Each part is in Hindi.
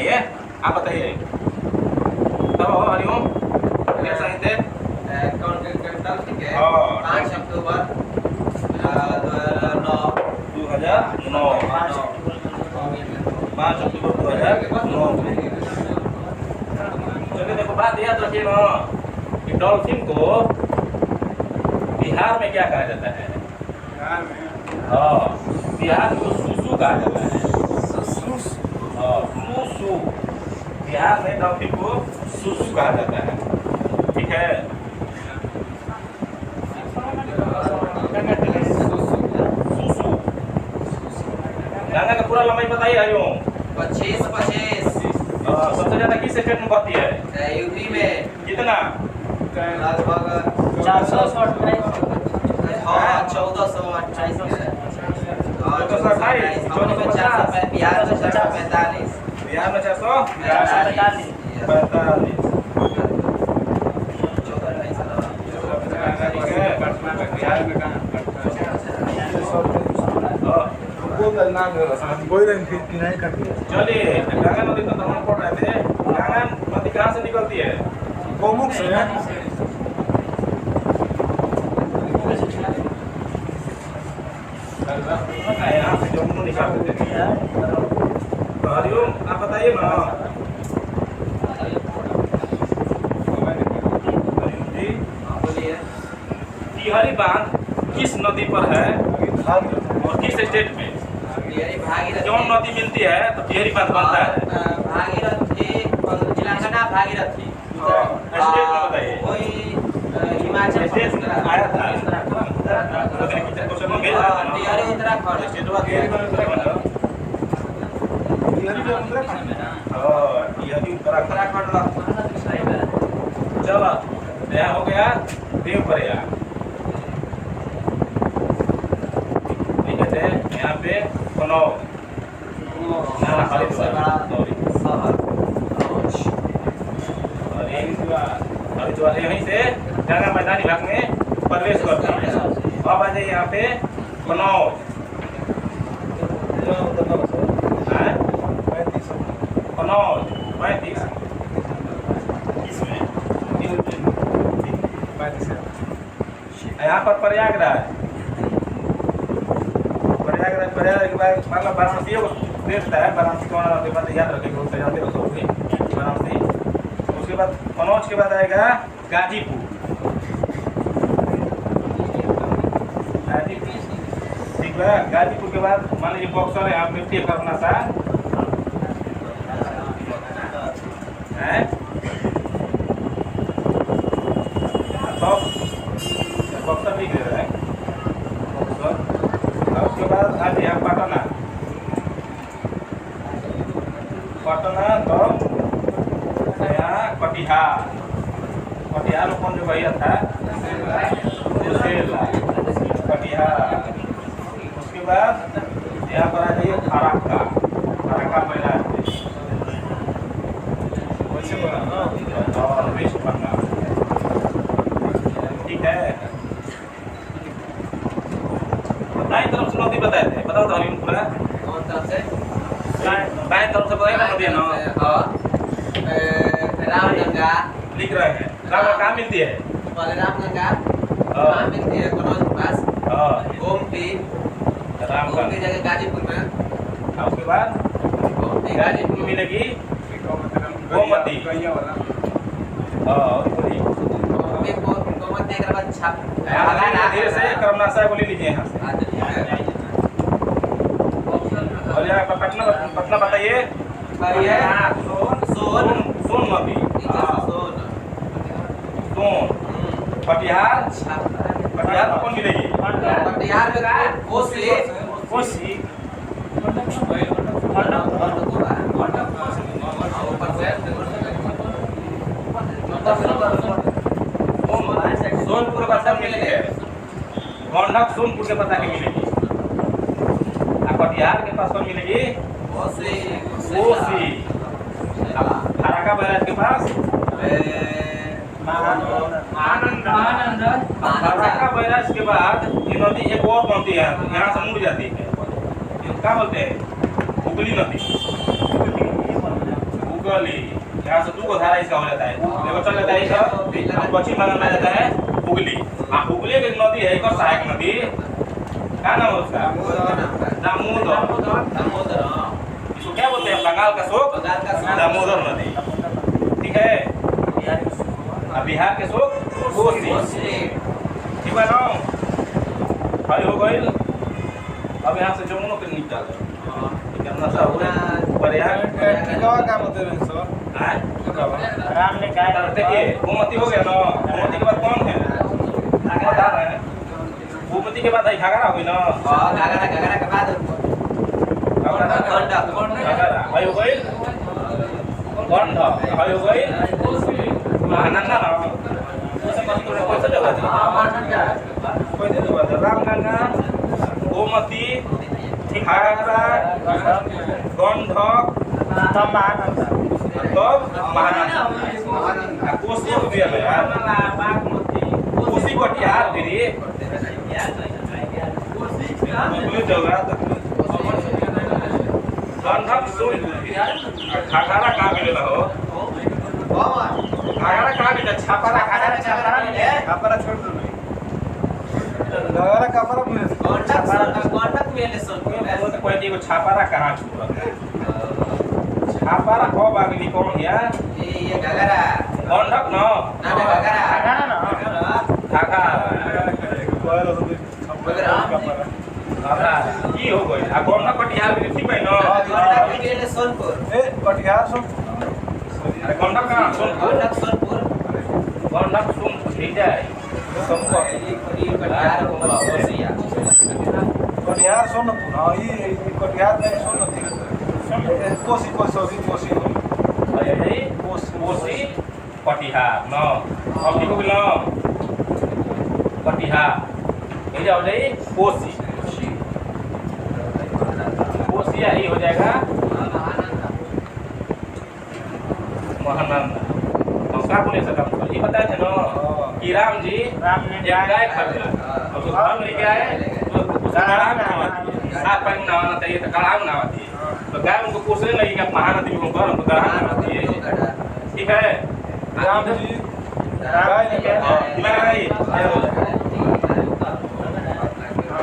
बताइए, आप बताइए। तो हरिओम क्या सांगितले? कैपिटल ठीक है। हाँ। 5 अक्टूबर 2009। 2009 5 अक्टूबर 2009। चलिए देखो बात याद रखिए ना कि डॉल्फिन को बिहार में क्या कहा जाता है? बिहार में हाँ, बिहार में सुसु कहा जाता है। हाँ, सुसु। बिहार में डॉल्फिन को सुसु कहा जाता है। ठीक है। सुसु। गंगा का पूरा लंबाई बताइए हरिओम। 25 सबसे ज्यादा किस स्टेट में बहती है? यूपी में कितना? लगभग 428 1428 1428 बिहार में 445। बिहार में 445। बिहार में कहाँ चलिए गंगा नदी तो हम पढ़ रहे थे। गंगा नदी कहाँ से निकलती है? गोमुख से यहाँ से जम्मू निकालते थे। तो हरिओम आप बताइए ना। हरिओम जी, बोलिए। तिहरी बांध किस नदी पर है और किस स्टेट में? भागीरथी। जौन नदी मिलती है तो तिहरी बांध बनता है। भागीरथी जिला का नाम भागीरथी। स्टेट में बताइए। कोई हिमाचल स्टेट में आया था। क्वेश्चन में भेजा था ना। तिहरी उत्तराखंड। स्टेट हुआ तिहरी उत्तराखंड। तिहरी उत्तराखंड। चलो यहाँ हो गया देवप्रयाग। ठीक है, यहाँ पे कनौज। सबसे बड़ा शहर। हरिद्वार यहीं से गंगा मैदानी भाग में प्रवेश करते हैं। अब आ जाइए यहाँ पे कनौज। कनौज 35 इसमें यहाँ पर प्रयागराज के बाद मतलब वाराणसी को देखता है। वाराणसी कौन के बाद याद रखेंगे, उससे जानते हो वाराणसी। उसके बाद कनौज के बाद आएगा गाजीपुर। ठीक है, गाजीपुर के बाद मान लीजिए बक्सर है, आप मिट्टी करना सा है। तो बक्सर भी गया है बक्सर। उसके बाद आज यहाँ पटना। तो यहाँ कटिहार में कौन जो भैया था? कटिहार। उसके बाद यहाँ पर आ जाइए फराक्का महिला और वेस्ट बंगाल। ठीक है। दाएं तरफ से नदी बताए थे, बताओ तो हरिओम पूरा। कौन तरफ से? दाएं तरफ से बताइए ना नदी है ना। रामगंगा लिख रहे हैं। रामगंगा कहाँ मिलती है? रामगंगा कहाँ मिलती है? कनौज के पास। गोमती रामगंगा जगह गाजीपुर में। उसके बाद गाजीपुर में मिलेगी गोमती। गोमती के बाद छाप धीरे से कर्मनाशा को ले लीजिए यहाँ से। और यहाँ पर पटना बताइए। सोन नदी। सोन। कटिहार में कौन मिलेगी? कटिहार में कोसी। सोनपुर पता मिलेगी। गंडक सोनपुर के पता नहीं मिलेगी। कटिहार के पास कौन मिलेगी? कोसी। फराक्का बैराज के पास फराक्का बैराज के बाद ये नदी एक और बनती है, यहाँ से मुड़ जाती है। क्या बोलते हैं? हुगली नदी। उगली, यहाँ से 2 को धारा इसका हो जाता है। देखो चल जाता है इसका पश्चिम बंगाल में जाता है हुगली। हुगली की नदी है एक और सहायक नदी, क्या नाम है उसका? दामोदर। इसको क्या बोलते हैं? बंगाल का शोक दामोदर नदी, ठीक है। अब बिहार के शोक कोसी, ठीक है ना? भाई हो गई। अब यहाँ से जमुना के निपटा दो, कितना सा हो प्रयाग क्या बोलते हैं सर? राम ने कहा देखिए गोमती हो गया ना। गोमती के बाद कौन है बता रहे हैं? गोमती के बाद है घाघरा हुई ना। घाघरा के बाद घाघरा भाई हो गई। गंडक भाई हो गई। महानंदा ना कैसे जगह थी? कैसे जगह थी? रामगंगा, गोमती, घाघरा, गंडक, तब महानंदा, कोसी हो गया यार। कोसी कटिहार फिर गंडक घाघरा कहाँ मिलेगा हो? घाघरा कहाँ मिलेगा? छापरा छोड़ दो। कपड़ा कोई छापारा कहाँ छुआ? छापारा कब आगली कौन या? ये घाघरा गंडक न घाघरा की हो गई? आ गंडक कटिहार में ठीक है न? सोनपुर ए कटिहार सो अरे गंडक कहाँ? सोनपुर गंडक सोनपुर ठीक है। कटिहार सोनपुर। हाँ ये कटिहार में सोनपुर कोसी अरे कोसी कटिहार न। अब ठीक हो गई न? कटिहार ये जाओ जाइए कोसी यही हो जाएगा महानंदा। नमस्कार बोले सर, ये बताए थे ना कि राम जी एक गाय खरीदे, अब तो घर लेके आए तो कड़ाह में नहाती है। 7 पानी नहाना चाहिए तो कड़ाह में नहाती है। तो गाय उनको पूछने लगी कि महानदी में उनको कड़ाह में नहाती है, ठीक है। राम जी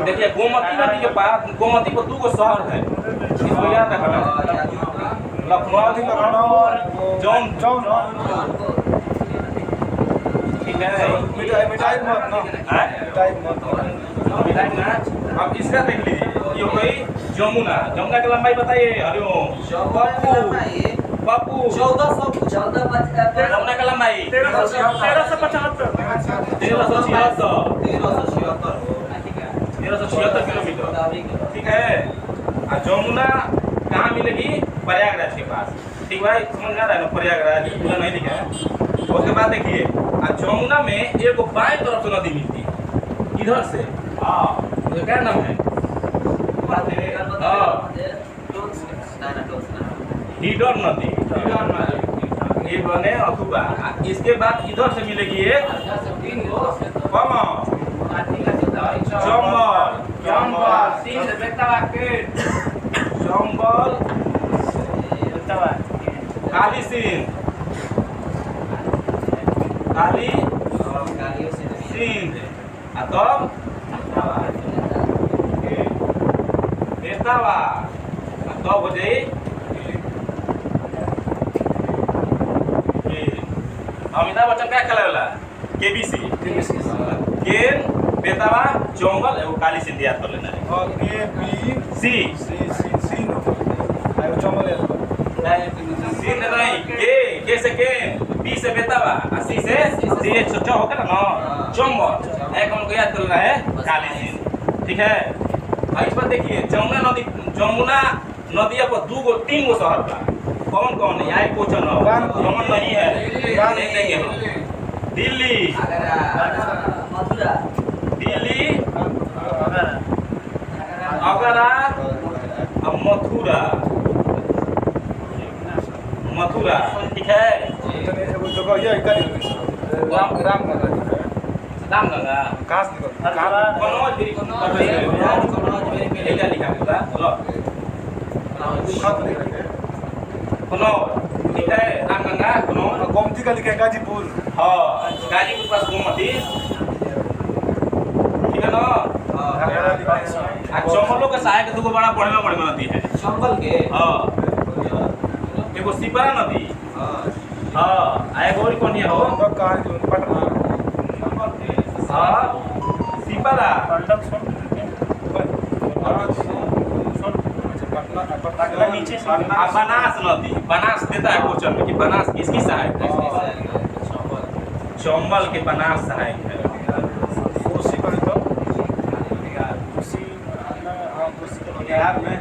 देखिए गोमती नदी के पास, गोमती को 2 शहर है, इसको याद रखना। लखनऊ और जौनपुर, ठीक है। मिठाई मत ना। अब इसका देख लीजिए, ये हो गई जमुना। जमुना की लंबाई बताइए हरिओम बापू। 1400 जमुना का लंबाई 1376 किलोमीटर, ठीक है। और जमुना कहाँ मिलेगी? प्रयागराज के पास, ठीक भाई, समझ में आ रहा है ना? प्रयागराज पूरा नहीं लिखा है। उसके बाद देखिए जमुना में एक बाएं तरफ से नदी मिलती है, इधर से। तो क्या नाम है? हीडर नदी, ये बने अथुबा। इसके बाद इधर से मिलेगी एक चंबल, काली सिंध, तब बेतावा, तब हो जाए अमिताभ बच्चन क्या खेला? केबीसी, केन, बेतावा, चंबल एवं काली सिंध याद कर लेना है। और ए बी सी सिंध नहीं, के से केन, बी से बेतावा, सी से च होगा ना चंबल। एक हमको याद करना है काली सिंध, ठीक है। इस पर देखिए जमुना नदी पर 3 गो शहर का कौन कौन है? यहाँ क्वेश्चन कौन नहीं है, नहीं देंगे हम। दिल्ली, आगरा और मथुरा, ठीक है। रामगंगा कनौज लिखा कन्नौज, ठीक है, रामगंगा कन्नौज। गोमती का लिखे गाजीपुर। हाँ, गाजीपुर के पास गोमती, ठीक है ना। चौमलो के सहायक दूगो बड़ा बढ़िया नदी है। चंबल के हाँ, एगो सिपरा नदी। हाँ, एगो और कौन है हो? कहाँ जो पटना। हाँ, सिपरा। पटना नीचे बनास नदी, बनास देता है क्वेश्चन में कि बनास किसकी सहायक है? चंबल के बनास सहायक है। कोसी का तो बिहार में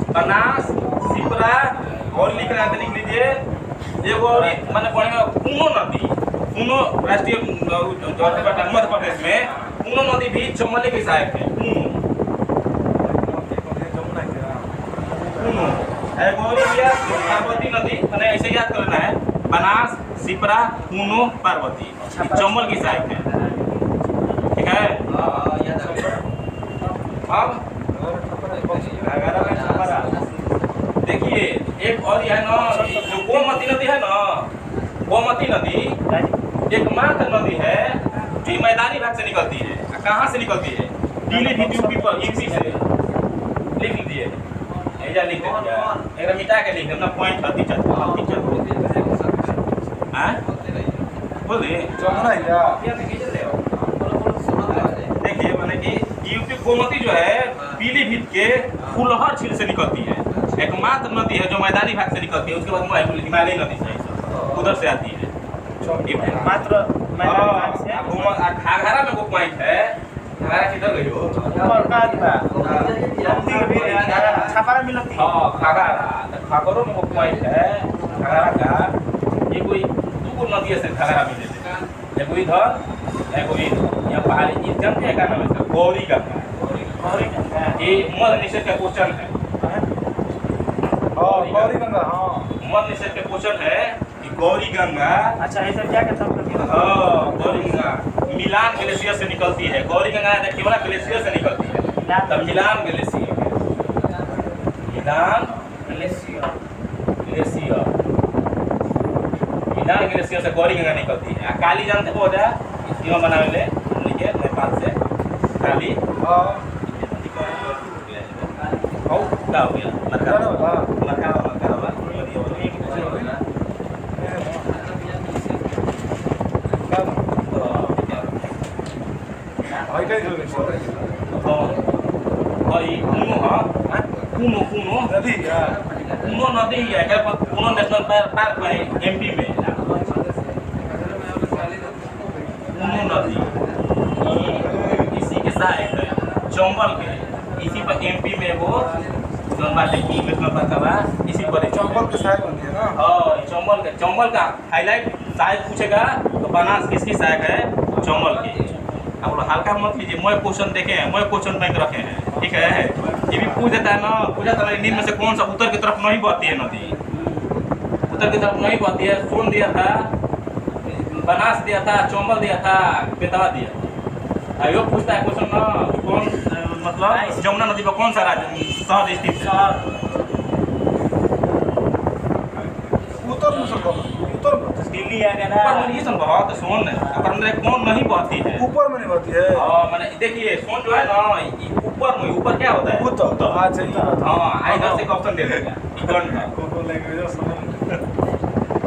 बनास, सिपरा और लिख रहा था, लिख लीजिए। एगो और माने बढ़िया पूनो नदी, पूनो राष्ट्रीय मध्य प्रदेश में पूनो नदी भी चंबल की सहायक है। पूनो एगो और लिया पार्वती नदी, मैंने ऐसे याद करना है। बनास, सिपरा, पूनो, पार्वती चंबल की सहायक है, ठीक है। अब देखिए एक और है ना, जो गोमती नदी है ना, गोमती नदी एकमात्र नदी है जो मैदानी भाग से निकलती है। कहाँ से निकलती है? पीलीभीत यूपी से। लिख लीजिए, ऐसा लिख दीजिए, एक मिटा के लिख देना पॉइंट टीचर। हाँ बोलिए, जमुना या देखिए मैंने कि यूपी गोमती जो है पीलीभीत के फुलहर झील से निकलती है। एकमात्र नदी है जो मैदानी भाग से निकलती है। उसके बाद हिमालय नदी से उधर से आती है। मात्र घाघरा में वो पॉइंट है। घाघरा किधर गई हो? छापारा मिलती है। हाँ, घाघरों में वो पॉइंट है घाघरा का। ये कोई दो नदी से घाघरा मिले थे, एगो इधर एगो इधर। यहाँ पहाड़ी जानते हैं क्या नाम है? गौरी गंगा। ये मध्य निषेध का क्वेश्चन है। गौरी गंगा। हाँ, मध्य निषेध का क्वेश्चन है कि गौरी गंगा। अच्छा ऐसा क्या कहता हूँ? हाँ, गौरी गंगा मिलान ग्लेशियर से निकलती है। गौरी गंगा केवल ग्लेशियर से निकलती है। तब मिलान ग्लेशियर, मिलान ग्लेशियर से गौरी गंगा निकलती है। काली जानते हो जा क्यों बनावे ले नेपाल से काली। क्या हो गया? पूनो नदी है, पूनो नेशनल पार्क है एमपी में। पूनो नदी इसी के सहायक है, चंबल के। इसी पर एमपी में वो नेशनल पार्क का इसी पर चंबल के सहायक बनती है ना। हाँ, चंबल का हाईलाइट सहायक पूछेगा तो बनास किसकी सहायक है? चंबल की। अब हल्का मत लीजिए, मैं क्वेश्चन देखे हैं, मैं क्वेश्चन बैंक रखे हैं, ठीक है। ये भी पूछ देता है ना, पूछा था नींद में से कौन सा उत्तर की तरफ नहीं बहती है नदी? उत्तर की तरफ नहीं बहती है। सोन दिया था, बनास दिया था, चंबल दिया था, बेतवा दिया था। आयोग पूछता है क्वेश्चन ना, कौन मतलब जमुना नदी पर कौन सा राज्य शहर स्थित है? उत्तर दिल्ली आ गया ना। ऊपर में ये सब बहुत सोन है, अगर अंदर कौन नहीं बहती है? ऊपर में नहीं होती है। मैंने देखिए सोन जो है ना, ऊपर में, ऊपर क्या होता है? उत्तर। अच्छा ये बात। हाँ, इधर से ऑप्शन दे देगा। इकरण का को लैंग्वेज समझ।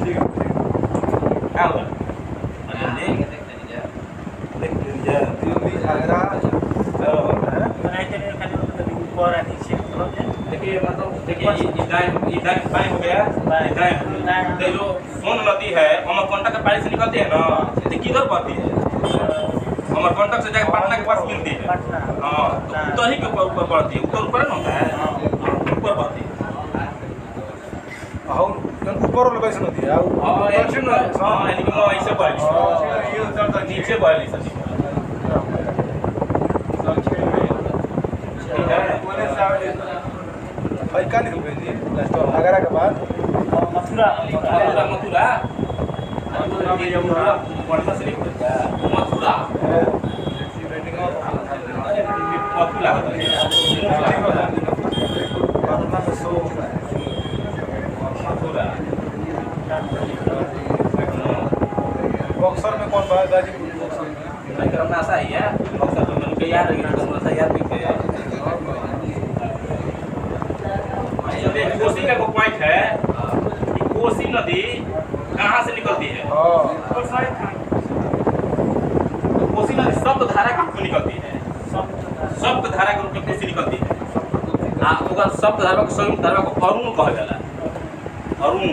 ठीक है। क्या होगा? देख लीजिए, दिल्ली, आगरा ऊपर आ नीचे। देखिए मतलब देखिए इधर बाएं हो गया, दाएं। तो जो सोन नदी है अमरकंटक के पानी से निकलती है ना, तो किधर बहती है? अमरकंटक से जाकर पटना के पास मिलती है। हाँ, तो उत्तर ही के ऊपर पड़ती है। उत्तर ऊपर ना होता है, ऊपर बहती है। ऊपर वाला वैसे नदी है। दक्षिण में यानी कि ऐसे बहली, नीचे बहली सची। भाई क्या निकल गई जी? आगरा के बाद मथुरा। मथुरा गाजीपुर भाई करना ऐसा ही है बक्सर तो मैंने याद है कि करना ऐसा याद नहीं है ये कोसी का पॉइंट है कि कोसी नदी कहां से निकलती है कोसी नदी सप्त धारा के रूप में निकलती है सप्त धारा के रूप में कोसी निकलती है ओकर सप्त धारा को संयुक्त धारा को अरुण कहल जाला अरुण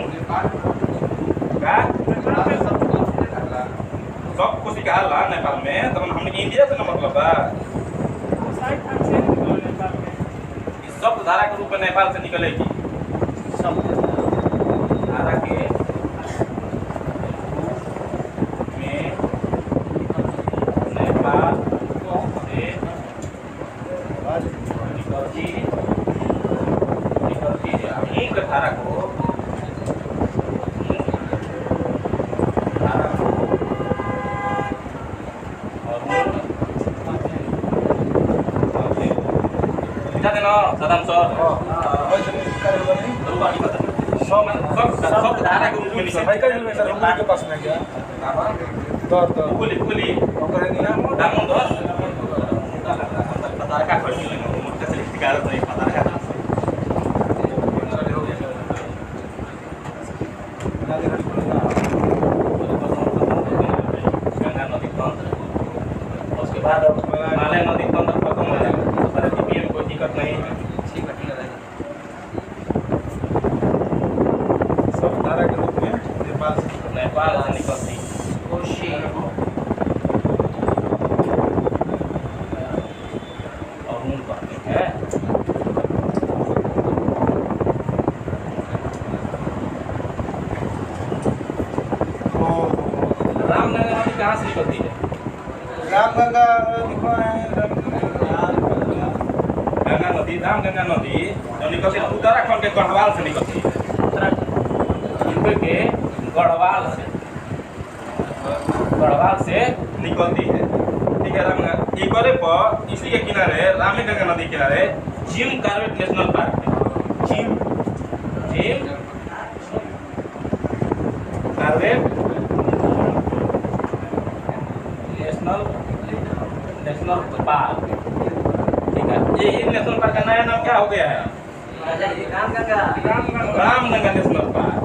का सब कोसी कहाला नेपाल में तब हमने इंडिया से न मतलब बा इस सप्त धारा के रूप में नेपाल से निकलेगी सप्त धारा के में नेपाल से निकलती है एक धारा को सदम सर सब धारा के रूप में साइकिल में सर उनके के पास में क्या तो कुली ओकर नहीं ना दामन दो पता का खोल ले मुझे से शिकार नहीं पता का गंगा नदी तंत्र उसके बाद हिमालय नदी तंत्र खत्म हो जाएगा तो पर में कोई दिक्कत नहीं है सब धारा के रूप में नेपाल से निकलती कोशी अरुण कहते हैं रामनगर नदी कहाँ से निकलती है रामगंगा लिखा है रामगंगा नदी जो निकलती है उत्तराखंड के गढ़वाल से निकलती है यूपी के गढ़वाल से निकलती है ठीक है रामगंगा इकरे पर इसी के किनारे रामगंगा नदी के किनारे जिम कार्बेट नेशनल पार्क है जिम कार्बेट नेशनल पार्क ठीक है ये नेशनल पार्क का नया नाम क्या हो गया है Ramganga national park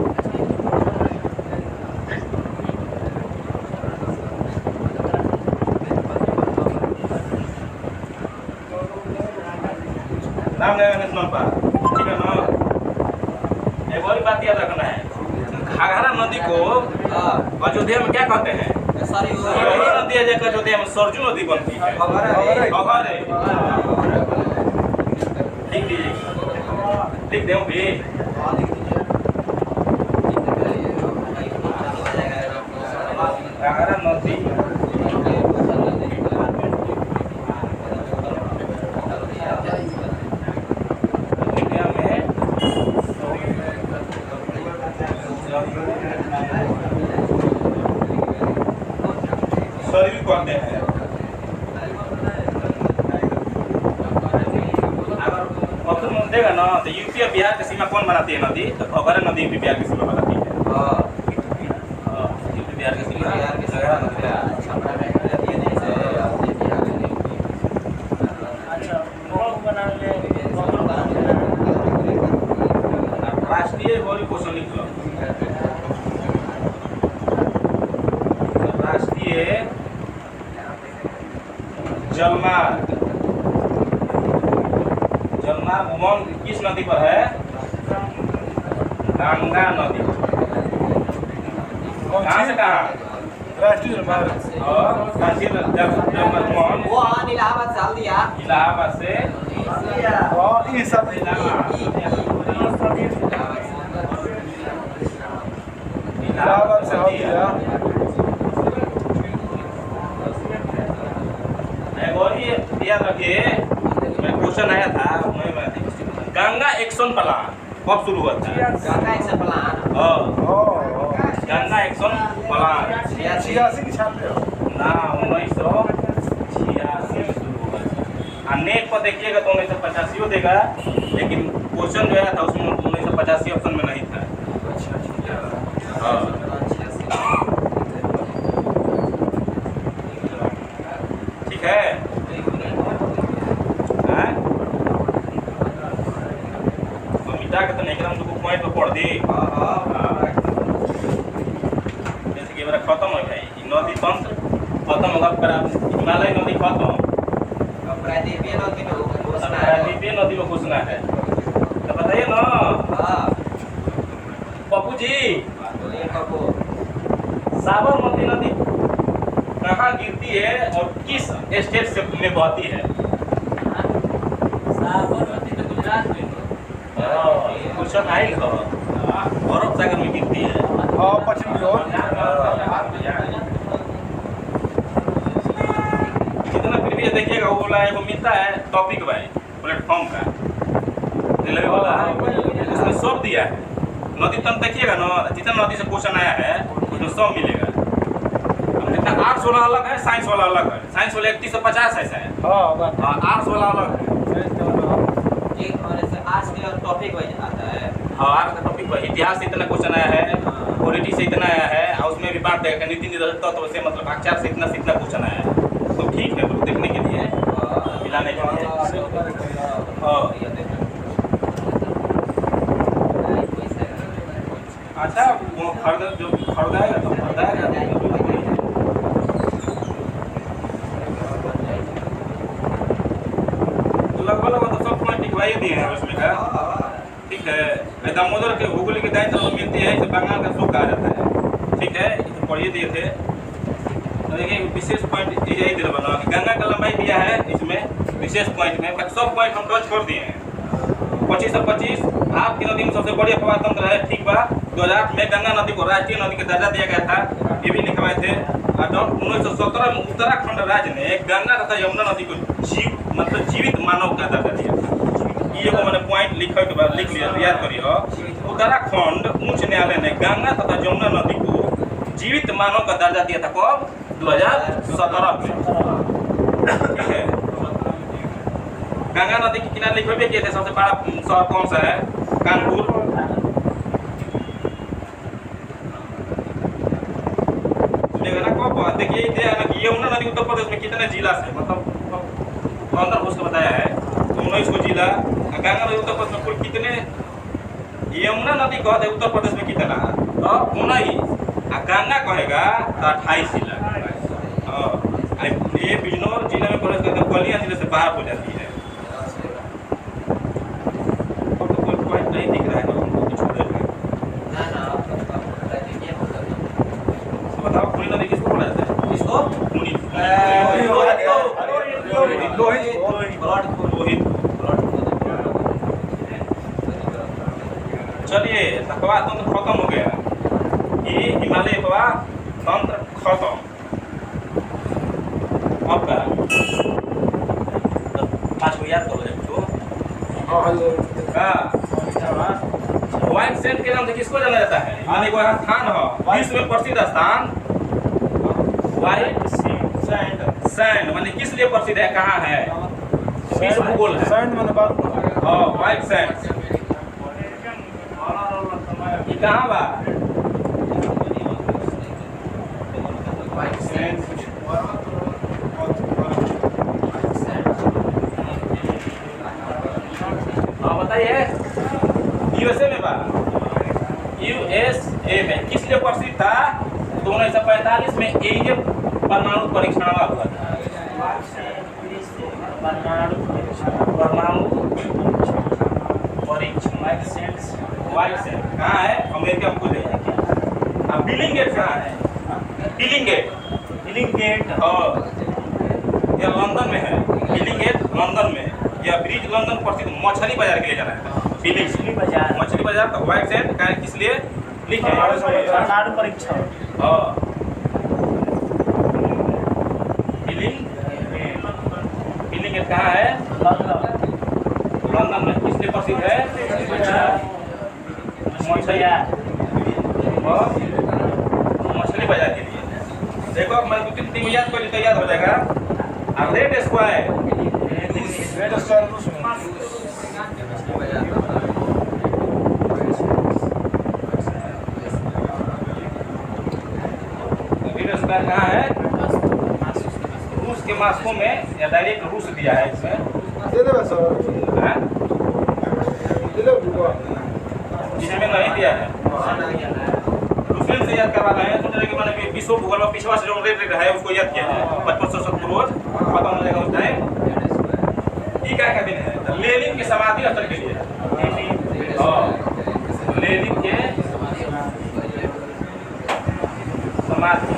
Ramganga national park ठीक है ना एक और बात याद रखना है घाघरा नदी को अयोध्या में क्या कहते हैं यही नदी है जो अयोध्या में सरजू नदी बनती है अघरे लिख दे भी घाघरा नदी सरयू कहते हैं अगर देगा ना तो यूपी और बिहार की सीमा कौन बनाती है नदी तो घाघरा नदी यूपी बिहार की सीमा बनाती है यूपी बिहार की सीमा घाघरा नदी राष्ट्रीय गौरी पोषण निकलो राष्ट्रीय जलमार्ग वन किस नदी पर है गंगा नदी कहाँ से कहाँ राष्ट्रीय जलमार्ग और राष्ट्रीय जलमार्ग वन वो इलाहाबाद से हल्दिया इलाहाबाद से और ये सब इलाहाबाद से हल्दिया और ये याद रखिए क्वेश्चन आया था गंगा एक्शन प्लान कब शुरू हुआ था Ganga action plan Ganga action plan 86 की छात्र ना 1986 शुरू हुआ था नेट पर देखिएगा तो 1985 देगा लेकिन क्वेश्चन जो आया था उसमें 1985 ऑप्शन में नहीं था जाके तो नहीं करम तो पॉइंट पे पढ़ दी हां जैसे कि मेरा खत्म हो गया ये नदी तंत्र खत्म होगा पर हिमालय नदी खत्म अब प्रायद्वीपीय नदी में घुसना है प्रायद्वीपीय नदी में घुसना है तो बताइए ना हां पप्पू जी बोलिए कबो साबरमती नदी कहाँ गिरती है और किस स्टेट से में बहती है साबरमती तो गुजरात में क्वेश्चन आई हो अरब सागर में गिरती है हाँ पश्चिम की ओर जितना प्रीवियस देखिएगा वो वाला एगो मिलता है टॉपिक भाई प्लेटफॉर्म का रेलवे वाला उसमें सब दिया है नदी तंत्र देखिएगा ना जितना नदी से क्वेश्चन आया है उसमें सब मिलेगा अब जितना आर्ट्स वाला अलग है साइंस वाला अलग है साइंस वाला 31 से 50 ऐसा है हाँ आर्ट्स वाला अलग है एक हमारे से आज के टॉपिक वही आता है हाँ आर्ट्स का टॉपिक पर इतिहास से इतना क्वेश्चन आया है पॉलिटी से इतना आया है और उसमें भी बात देगा नीति निर्धारित तत्व से मतलब आचार से इतना क्वेश्चन आया है तो ठीक है लोग देखने के लिए मिलाने के लिए हाँ अच्छा वो खरीदाएगा तो लगभग तो सब पॉइंट लिखवाई दिए हैं उसमें का ठीक है दामोदर के भूगोल के दायित्व में मिलती है इसे बंगाल का सूख कहा जाता है ठीक है इसे पढ़िए दिए थे तो देखिए विशेष पॉइंट यही दिल बना कि गंगा का लंबाई दिया है इसमें विशेष पॉइंट में सब पॉइंट हम टच कर दिए हैं 25 से 25 आपकी नदी में सबसे बड़ी अफवाह तंत्र है ठीक बा 2008 में गंगा नदी को राष्ट्रीय नदी का दर्जा दिया गया था ये भी लिखवाए थे और जब 1917 में उत्तराखंड राज्य ने गंगा तथा यमुना नदी को जीवित मानव का दर्जा दिया था ये को मैंने पॉइंट लिखे के बाद लिख लिया याद करिए उत्तराखंड उच्च न्यायालय ने गंगा तथा यमुना नदी को जीवित मानव का दर्जा दिया था कब 2017 में ठीक है गंगा नदी के किनारे लिखे भी किए थे सबसे बड़ा शहर कौन सा है कानपुर देखिए यमुना नदी उत्तर प्रदेश में कितने जिला से मतलब अंदर घुस के बताया है 19 को जिला गंगा नदी उत्तर प्रदेश में कुल कितने यमुना नदी कहते उत्तर प्रदेश में कितना तो 19 गंगा कहेगा तो 28 जिला ये बिजनौर जिले में प्रवेश करते बलिया जिले से बाहर हो जाती है नहीं दिख रहा है ना उनको कुछ छोड़ देगा बताओ पूरी नदी किसको बोला जाता है किसको पूरी चलिए अखबार तंत्र खत्म हो गया ये हिमालय अखबार तंत्र खत्म अब का 5 को याद करो व्हाइट सैंड के नाम से किसको जाना जाता है यानी कोई स्थान है विश्व में प्रसिद्ध स्थान व्हाइट सैंड माने किस लिए प्रसिद्ध है कहाँ है विश्व भूगोल है सैंड मैंने बात हाँ व्हाइट सैंड ये कहाँ बा हाँ बताइए यूएसए में बा यूएसए में किस लिए प्रसिद्ध था तो 1945 में एजे परमाणु परीक्षण हुआ था परमाणु परीक्षण व्हाइट सैंड कहाँ है अमेरिका में खुले अब बिलिंग गेट कहाँ है बिलिंग गेट और यह लंदन में है बिलिंग गेट लंदन में यह ब्रिज लंदन प्रसिद्ध मछली बाजार के लिए जाना है मछली बाजार तो व्हाइट सैंड का किस लिए लिखे परमाणु परीक्षण बिलिंग गेट कहाँ है लंदन में किस लिए प्रसिद्ध है मछली बाजार के लिए देखो मैं 2-3 याद करी तो याद हो जाएगा रेड स्क्वायर रेड स्क्वायर रूस में रेड स्क्वायर कहाँ है रूस के मास्को में या डायरेक्ट रूस दिया है इसमें दे दे बस हाँ? दे दे जिसमें नहीं दिया है दूसरे से याद करवा रहे हैं सोच रहे कि मैंने विश्व भूगोल में पिछवा से जो रेट है उसको याद किया जाए 5500 रोज पता होने लगा उस टाइम ये क्या दिन है लेनिन के समाधि स्थल के लिए लेनिन के समाधि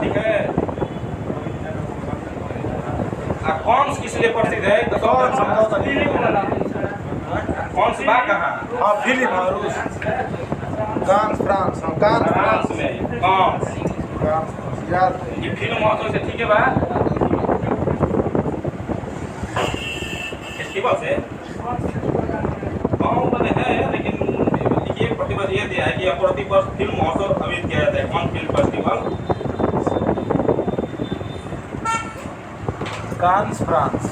ठीक है कौन किस लिए प्रसिद्ध है तो कौन सी बात कहाँ हाँ फिलिप हाँ रूस कांस फ्रांस हाँ कांस फ्रांस में कौन कांस याद ये फिल्म महोत्सव से ठीक है बा फेस्टिवल से गाँव में है लेकिन ये प्रतिबद्ध ये दिया है कि प्रति वर्ष फिल्म महोत्सव आयोजित किया जाता है कौन फिल्म फेस्टिवल कांस फ्रांस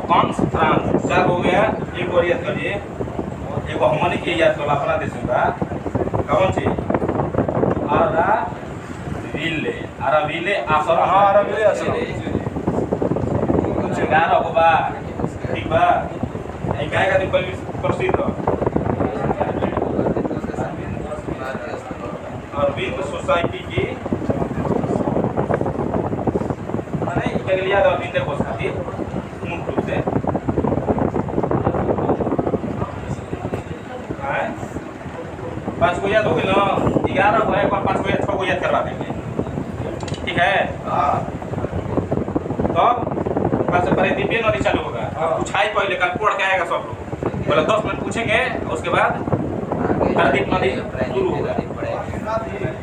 कॉन्स फ्रांस चार हो गया एक और याद करिए एक हमने के याद कर अपना देश का कौन सी अराविले आसर हाँ अरबिले असर 11 को बा ठीक बा ये काय का दिन प्रसिद्ध अरविंद सोसाइटी की माने के लिए अरविंद घोष खातिर मुख्य रूप से पाँच को याद हो गई ना 11 को है 5 को याद 6 को याद करवा देंगे ठीक है तो बस पर दिव्य नदी चालू होगा पूछाई पहले कल पढ़ के आएगा सब लोग बोला 10 मिनट पूछेंगे उसके बाद प्रदीप नदी शुरू होगा